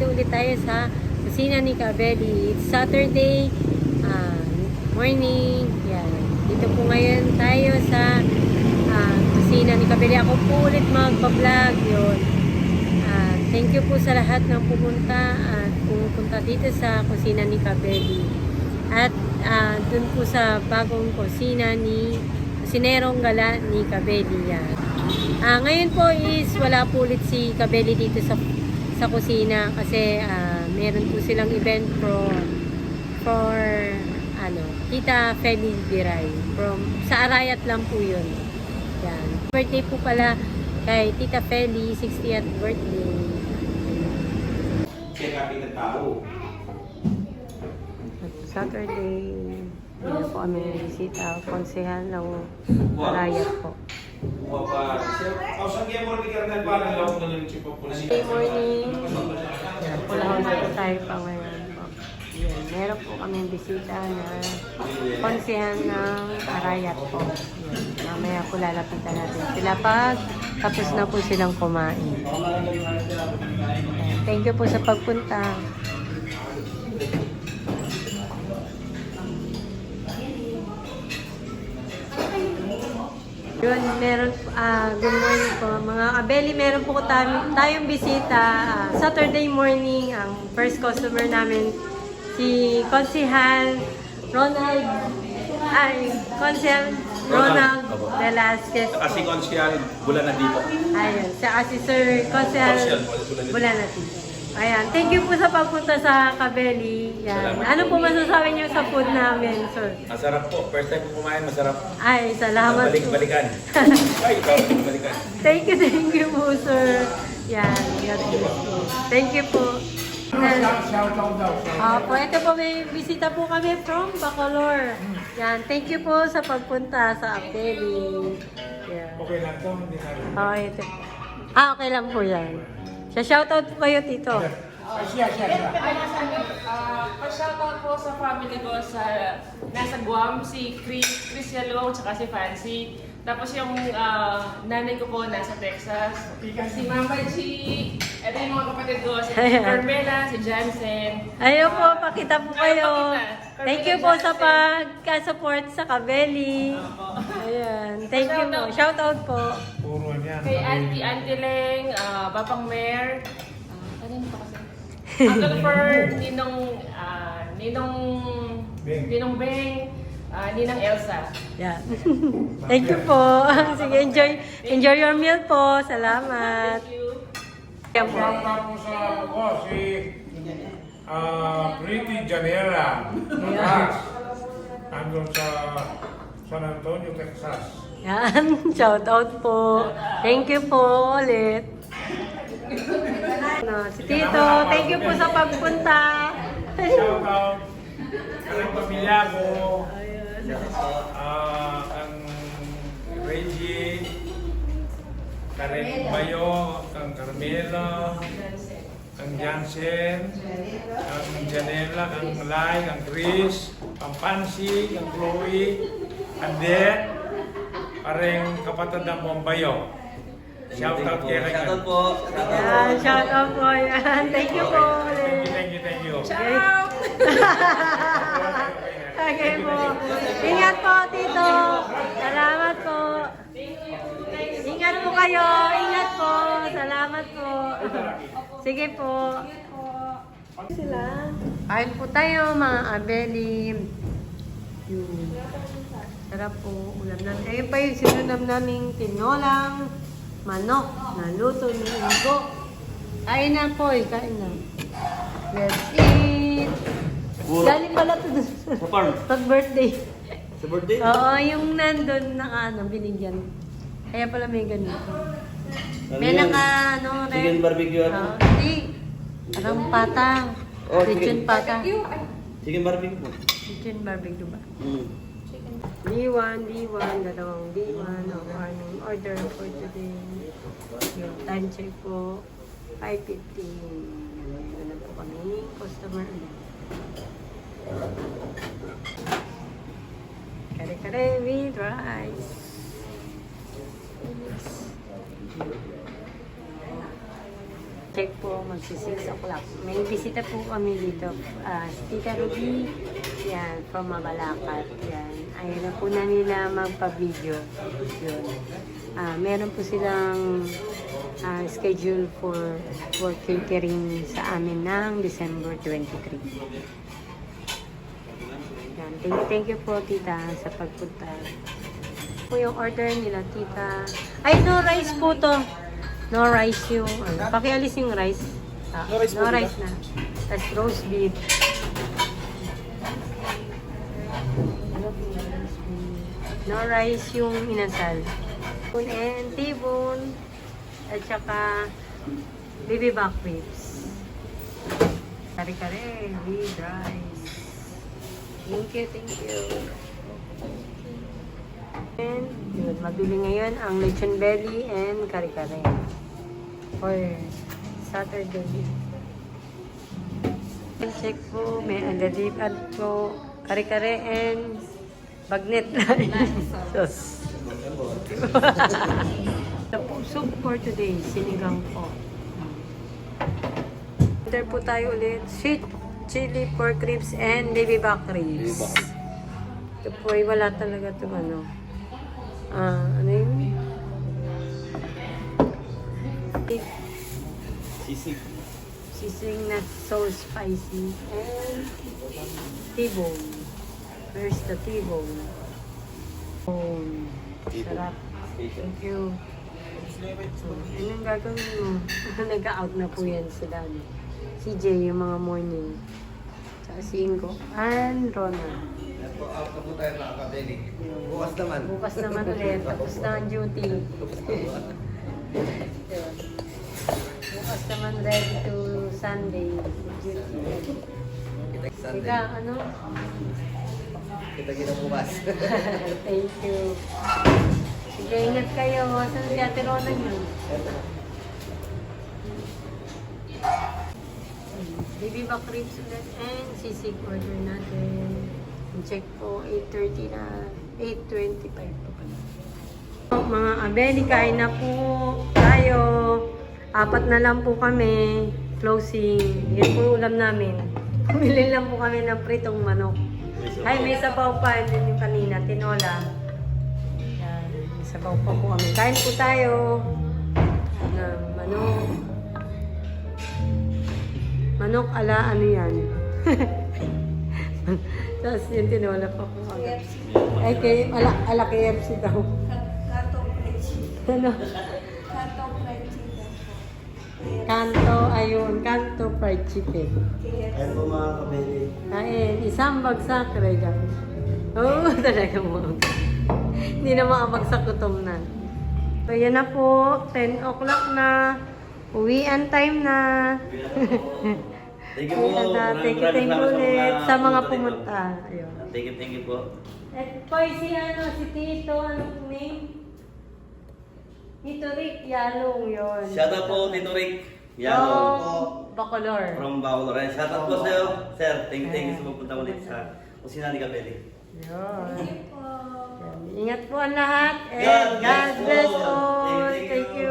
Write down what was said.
ulit tayo sa kusina ni Kabeli. It's Saturday morning. Yan. Dito po ngayon tayo sa kusina ni Kabeli. Ako po ulit magpa-vlog yun. Thank you po sa lahat ng pumunta at pumupunta dito sa kusina ni Kabeli. At dun po sa bagong kusina ni Kusinerong Gala ni Kabeli. Yan. Ngayon po is wala po ulit si Kabeli dito sa kusina kasi meron po silang event for Tita Feli Biray sa Arayat lang po yun. Yan. Birthday po pala kay Tita Feli, 60th birthday. Check-upin ng tao. Saturday, dito po kami bisita, konsehal ng Arayat po. Good morning. Pulahon na po tayo pa ngayon po. Yan. Meron po kami bisita na konsehal ng Arayat po. Yan. Mamaya po lalapitan natin sila pag tapos na po silang kumain. Yan. Thank you po sa pagpunta. Yun, meron, good morning po. Mga Kabeli, meron po tayong bisita. Saturday morning, ang first customer namin, si Konsehal Ronald Velasquez. Kasi Konsehal Bulanatipo. Ayun, siya si Sir Konsehal Bulanatipo. Ayan, thank you po sa pagpunta sa Kabeli. Yan. Ano po masasabi niyo sa food namin, sir? Masarap po. First time po kumain, masarap. Ay, salamat po. Balik-balikan. Ay, balik-balikan. Thank you po, sir. Yan, God bless po. Thank you po. Po, ito po, may bisita po kami from Bacolor. Yan, thank you po sa pagpunta sa Kabeli. Yan. Okay lang to, hindi na. Oh, ito. Okay lang po yan. Shoutout po kayo, Tito. Siya. Pa-shoutout po sa family ko sa nasa Guam, si Chris Yalo, tsaka si Fancy. Tapos yung nanay ko po nasa Texas. Si Mama G. Ito yung mga kapatid ko, si Carmela, si Jansen. Ayaw po, pakita po kayo. Thank you po sa pagka-support sa Kabeli. Ayan, thank you po. Shoutout po. Puro niyan. Kay Auntie Leng, Papang Mer. Ano yun pa kasi? Uncle Fer, Ninong Beng, Ninang Elsa. Yeah. Thank you po. Sige, enjoy your meal po. Salamat. Thank you. Yan po. Shoutout mo sa ako, si Pretty Janela. Andun sa San Antonio, Texas. Yan, shoutout po. Thank you po ulit. Si Tito, thank you po sa pagpunta. Shoutout ang pamilya ko. Ang Reggie, Karen Bayo, ang Carmela, ang Jansen, ang Janela, ang Lai, ang Chris, ang Pansy, ang Chloe, ang Det, pareng kapatid ng Mombayo. Shoutout kay Regan. Shoutout po. Yan, shoutout po. Yan, thank you po ulit. Thank you. Ciao! Okay po. Ingat po, Tito. Salamat po. Ingat po kayo. Ingat po. Salamat po. Sige po. Sila. Kain po tayo, mga Kabeli. Sarap po. Ulam namin. Ayun pa yung sinunam naming tinolang manok na luto ni Igo. Kain na po eh. Kain na. Let's eat. Galing pala ito dun Sa farm. pag birthday. Sa birthday? Oo, yung nandun binigyan. Kaya pala may ganito. May Chicken barbecue Oo, hindi. Parang pata. Oh, Lechon chicken. pata. Chicken barbecue po. Lechon barbecue ba? Mm. D1, dalawang D1. Order for today. Yung time check po, 5:15. Ito na po kami, customer. Kare-kare with rice. check po, magsi 6 o'clock. May bisita po kami dito. Si Tita Ruby, yan, from Mabalacat. Yan. Ayaw na po na nila magpa-video. Yun. Meron po silang schedule for catering sa amin ng December 23. Yan. Thank you po, Tita, sa pagpunta. Po yung order nila, Tita. Ay, no rice po to. No rice yung, pakialis yung rice. No rice na. Tapos roast beef. No rice yung inasal. Bone and T-bone. At saka baby back ribs. Kare-kare with rice. Thank you. And yun, mabili ngayon ang lechon belly and kare-kare for Saturday. Check po, may andadipad po, kare-kare and bagnet sauce. The soup for today, sinigang po. Order po tayo ulit, sweet chili pork ribs and baby back ribs. Ito po ay wala talaga itong ano. Ano yun? Sisig na so spicy. And T-bone. Where's the T-bone? Sarap. Thank you. So, anong gagawin mo? Nag-out na po yan sila. CJ, yung mga morning. Tsaka si Ingo. And Rona. Out na po tayo na akademi. Bukas naman. Bukas naman ulit. Tapos na ang duty. Bukas naman ready to Sunday. Duty. Ika, ano? Kita bukas. Thank you. Sige, ingat kayo. Saan si Ate Rona yun? Baby back ribs ulit and sisig order natin. Check po, 8:30 na, 8:25 pa pala. Mga abeli, kain na po tayo. 4 na lang po kami. Closing. Yan po ulam namin. Pumili lang po kami ng pritong manok. Ay, may sabaw pa. Yun yung kanina, tinola. Yan, may sabaw pa po kami. Kain po tayo. Manok. Manok ala ano yan? Tapos yung tinola pa po agad. Ay, kay, ala KFC daw. Ano? Kanto, ayun. Kanto fried chicken. Ayun po mga kabeli. Kain. Isang bagsak, Regan. Oo, talaga mo. Hindi na makabagsak gutom na. So, yan na po. 10 o'clock na. Uwian time na. Thank you po. Thank you ulit sa mga pumunta. Ayun. Thank you po. At po si Tito, anong name? Tito Rick Yalong yun. Shout out po, Tito Rick. Yalong po. Bacolor. From Bacolor. Shout out po sa'yo. Sir, thank you sa pagpunta ulit sa kusina ni Kabeli. Yun. Ingat po ang lahat. And God bless all. Thank you.